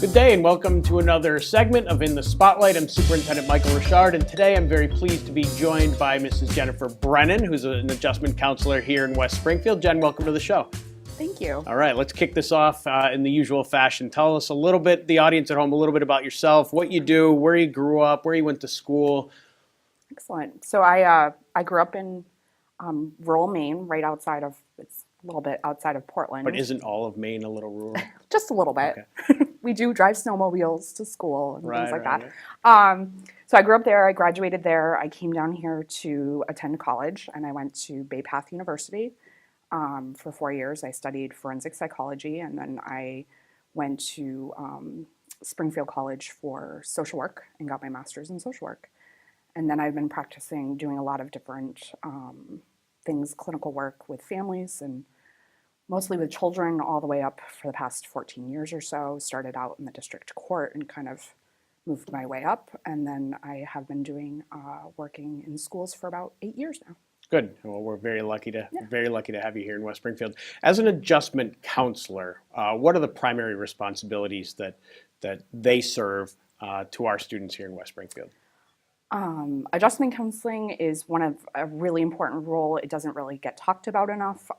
Good day and welcome to another segment of In the Spotlight. I'm Superintendent Michael Richard, and today I'm very pleased to be joined by Mrs. Jennifer Brennan, who's an adjustment counselor here in West Springfield. Jen, welcome to the show. Thank you. All right, let's kick this off in the usual fashion. Tell us a little bit, the audience at home, a little bit about yourself, what you do, where you grew up, where you went to school. Excellent. So I grew up in rural Maine, right outside of, it's a little bit outside of Portland. But isn't all of Maine a little rural? Just a little bit. Okay. We do drive snowmobiles to school and things like Right. that. So I grew up there, I graduated there, I came down here to attend college, and I went to Bay Path University for 4 years. I studied forensic psychology, and then I went to Springfield College for social work and got my master's in social work. And then I've been practicing doing a lot of different things, clinical work with families and mostly with children all the way up for the past 14 years or so. Started out in the district court and kind of moved my way up. And then I have been doing working in schools for about 8 years now. Good. Well, we're very lucky to have you here in West Springfield. As an adjustment counselor, what are the primary responsibilities that they serve to our students here in West Springfield? Adjustment counseling is one of a really important role. It doesn't really get talked about enough.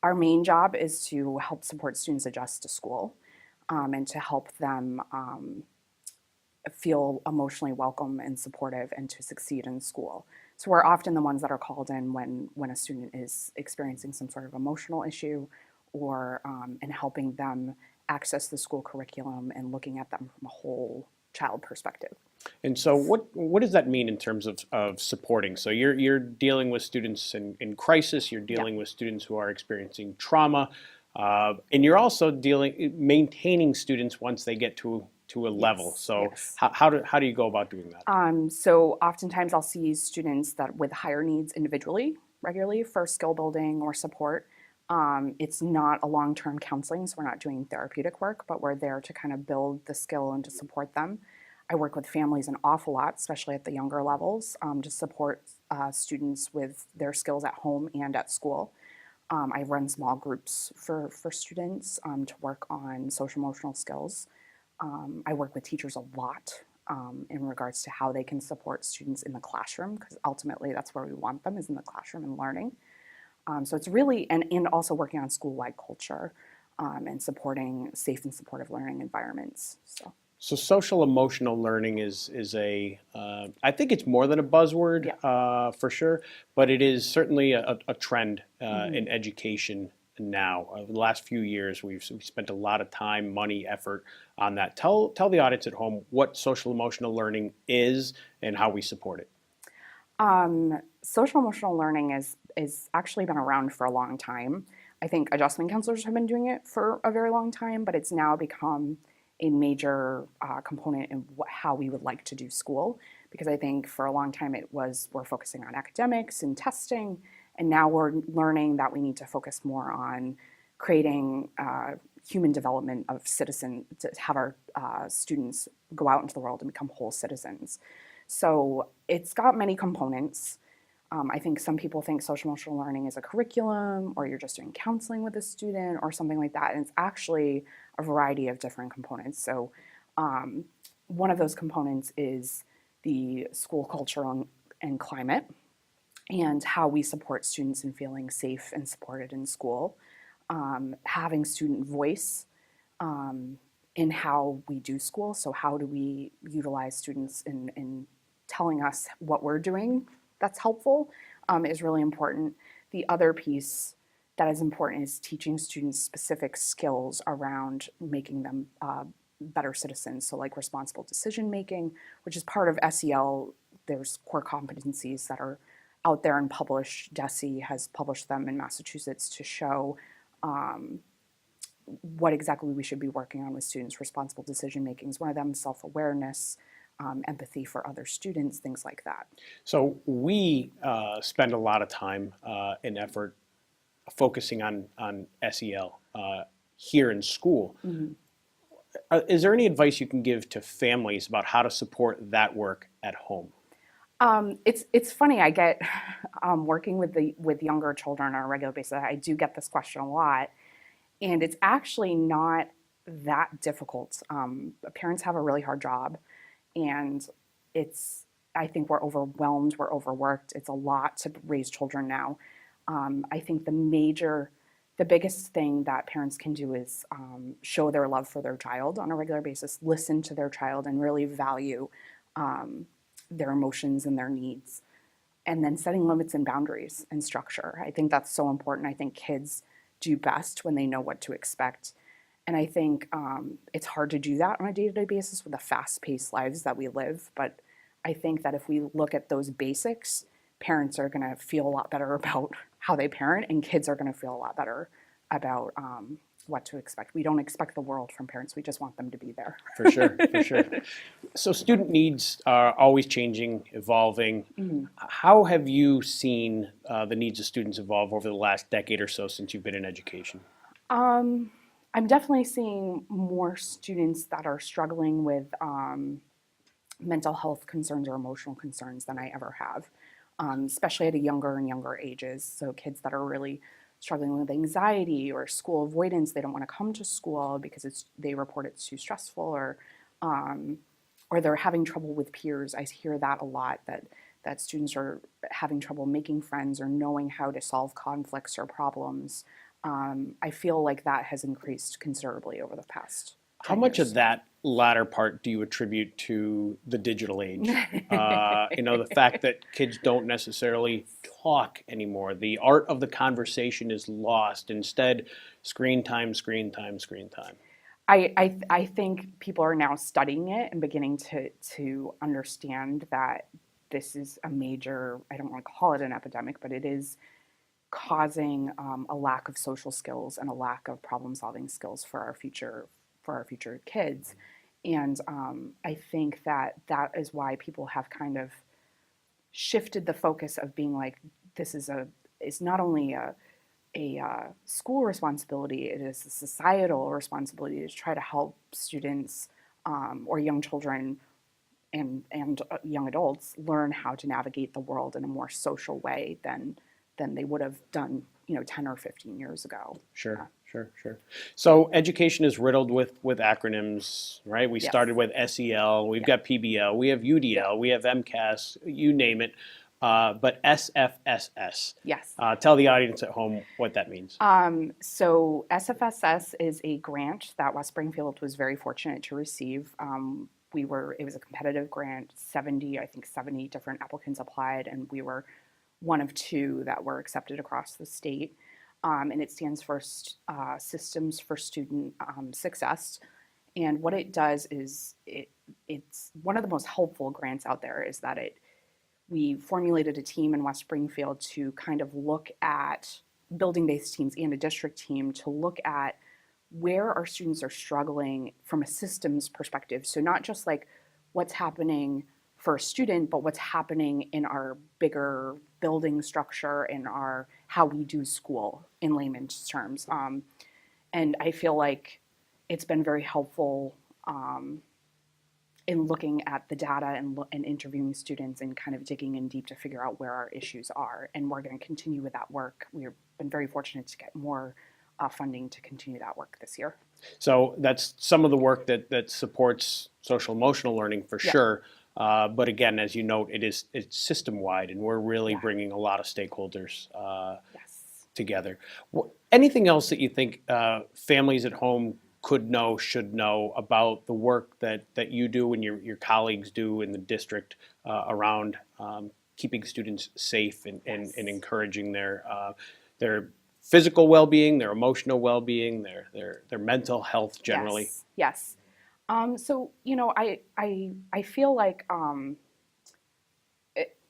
Our main job is to help support students adjust to school and to help them feel emotionally welcome and supportive and to succeed in school. So we're often the ones that are called in when a student is experiencing some sort of emotional issue or in helping them access the school curriculum and looking at them from a whole child perspective. And so what does that mean in terms of supporting? So you're dealing with students in crisis, you're dealing with students who are experiencing trauma, and you're also maintaining students once they get to a level. So yes. How do you go about doing that? So oftentimes I'll see students that with higher needs individually, regularly for skill building or support. It's not a long-term counseling, so we're not doing therapeutic work, but we're there to kind of build the skill and to support them. I work with families an awful lot, especially at the younger levels, to support students with their skills at home and at school. I run small groups for students to work on social emotional skills. I work with teachers a lot in regards to how they can support students in the classroom, because ultimately that's where we want them, is in the classroom and learning. So it's really, and also working on school-wide culture and supporting safe and supportive learning environments. So social emotional learning is I think it's more than a buzzword for sure, but it is certainly a trend in education now. The last few years we've spent a lot of time, money, effort on that. Tell the audience at home what social emotional learning is and how we support it. Social emotional learning is actually been around for a long time. I think adjustment counselors have been doing it for a very long time, but it's now become a major component in how we would like to do school, because I think for a long time we're focusing on academics and testing, and now we're learning that we need to focus more on creating human development of citizens, to have our students go out into the world and become whole citizens. So it's got many components. I think some people think social emotional learning is a curriculum, or you're just doing counseling with a student or something like that, and it's actually a variety of different components. So one of those components is the school culture and climate, and how we support students in feeling safe and supported in school, having student voice in how we do school. So how do we utilize students in telling us what we're doing that's helpful is really important. The other piece that is important is teaching students specific skills around making them better citizens. So like responsible decision making, which is part of SEL. There's core competencies that are out there and published. DESE has published them in Massachusetts to show what exactly we should be working on with students. Responsible decision making is one of them, self-awareness, empathy for other students, things like that. So we spend a lot of time and effort focusing on SEL here in school. Mm-hmm. Is there any advice you can give to families about how to support that work at home? It's funny. I get working with younger children on a regular basis. I do get this question a lot, and it's actually not that difficult. Parents have a really hard job, and I think we're overwhelmed, we're overworked. It's a lot to raise children now. I think the biggest thing that parents can do is show their love for their child on a regular basis, listen to their child, and really value their emotions and their needs. And then setting limits and boundaries and structure. I think that's so important. I think kids do best when they know what to expect. And I think it's hard to do that on a day-to-day basis with the fast-paced lives that we live. But I think that if we look at those basics, parents are going to feel a lot better about how they parent, and kids are going to feel a lot better about what to expect. We don't expect the world from parents. We just want them to be there. For sure, for sure. So student needs are always changing, evolving. Mm-hmm. How have you seen the needs of students evolve over the last decade or so since you've been in education? I'm definitely seeing more students that are struggling with mental health concerns or emotional concerns than I ever have, especially at a younger and younger ages. So kids that are really struggling with anxiety or school avoidance, they don't want to come to school because they report it's too stressful, or they're having trouble with peers. I hear that a lot, that students are having trouble making friends or knowing how to solve conflicts or problems. I feel like that has increased considerably over the past 10 How much years. of that latter part do you attribute to the digital age? The fact that kids don't necessarily talk anymore. The art of the conversation is lost. Instead, screen time, screen time, screen time. I think people are now studying it and beginning to understand that this is a major, I don't want to call it an epidemic, but it is causing a lack of social skills and a lack of problem-solving skills for our future kids. And I think that is why people have kind of shifted the focus of being like, this is not only a school responsibility, it is a societal responsibility to try to help students or young children and young adults learn how to navigate the world in a more social way than they would have done 10 or 15 years ago. Sure. So education is riddled with acronyms, right? We Yes. started with SEL, we've got PBL, we have UDL, we have MCAS, you name it, but SFSS. Yes. Tell the audience at home what that means. So SFSS is a grant that West Springfield was very fortunate to receive. It was a competitive grant, 70 different applicants applied, and we were one of two that were accepted across the state. And it stands for Systems for Student Success. And what it does is it's one of the most helpful grants out there is that we formulated a team in West Springfield to kind of look at building-based teams and a district team to look at where our students are struggling from a systems perspective. So not just like what's happening for a student, but what's happening in our bigger building structure and how we do school in layman's terms. And I feel like it's been very helpful in looking at the data and interviewing students and kind of digging in deep to figure out where our issues are. And we're going to continue with that work. We've been very fortunate to get more funding to continue that work this year. So that's some of the work that supports social emotional learning for sure. But again, as you note, it's system-wide, and we're really bringing a lot of stakeholders together. Anything else that you think families at home could know, should know about the work that you do and your colleagues do in the district around keeping students safe and encouraging their physical well-being, their emotional well-being, their mental health generally? Yes. So, I feel like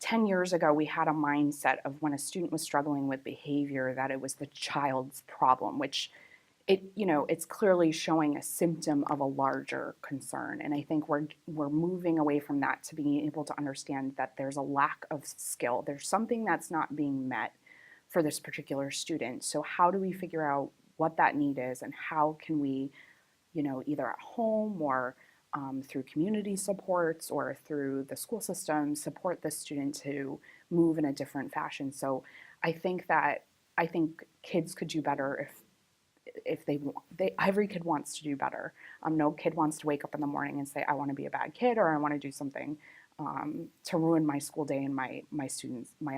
10 years ago, we had a mindset of when a student was struggling with behavior that it was the child's problem, which it's clearly showing a symptom of a larger concern. And I think we're moving away from that to being able to understand that there's a lack of skill. There's something that's not being met for this particular student. So how do we figure out what that need is, and how can we either at home or through community supports or through the school system, support the student to move in a different fashion. So I think kids could do better if every kid wants to do better. No kid wants to wake up in the morning and say, I want to be a bad kid, or I want to do something to ruin my school day and my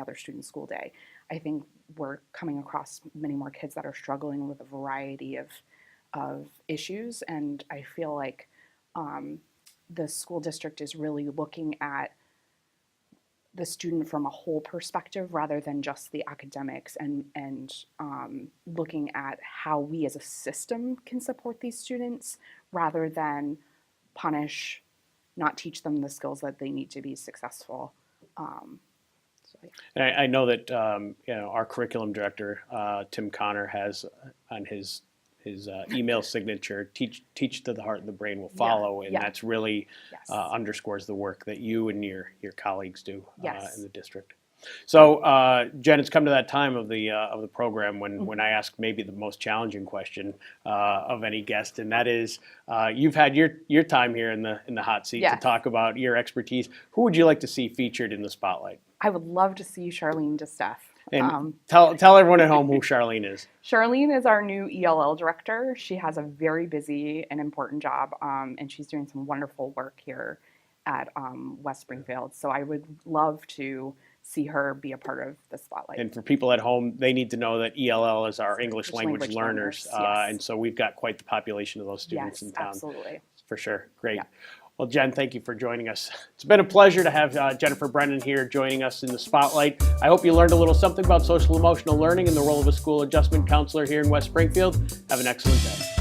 other students' school day. I think we're coming across many more kids that are struggling with a variety of issues, and I feel like the school district is really looking at the student from a whole perspective rather than just the academics, and looking at how we as a system can support these students rather than punish, not teach them the skills that they need to be successful. And I know that our curriculum director, Tim Connor, has on his email signature, teach to the heart and the brain will follow, and that's really underscores the work that you and your colleagues do in the district. So Jen, it's come to that time of the program when I ask maybe the most challenging question of any guest, and that is you've had your time here in the hot seat to talk about your expertise. Who would you like to see featured in the spotlight? I would love to see Charlene DeSteff. And tell everyone at home who Charlene is. Charlene is our new ELL director. She has a very busy and important job, and she's doing some wonderful work here at West Springfield. So I would love to see her be a part of the spotlight. And for people at home, they need to know that ELL is our English language learners, and so we've got quite the population of those students in town. Absolutely. For sure. Great. Yeah. Well, Jen, thank you for joining us. It's been a pleasure to have Jennifer Brennan here joining us in the spotlight. I hope you learned a little something about social emotional learning and the role of a school adjustment counselor here in West Springfield. Have an excellent day.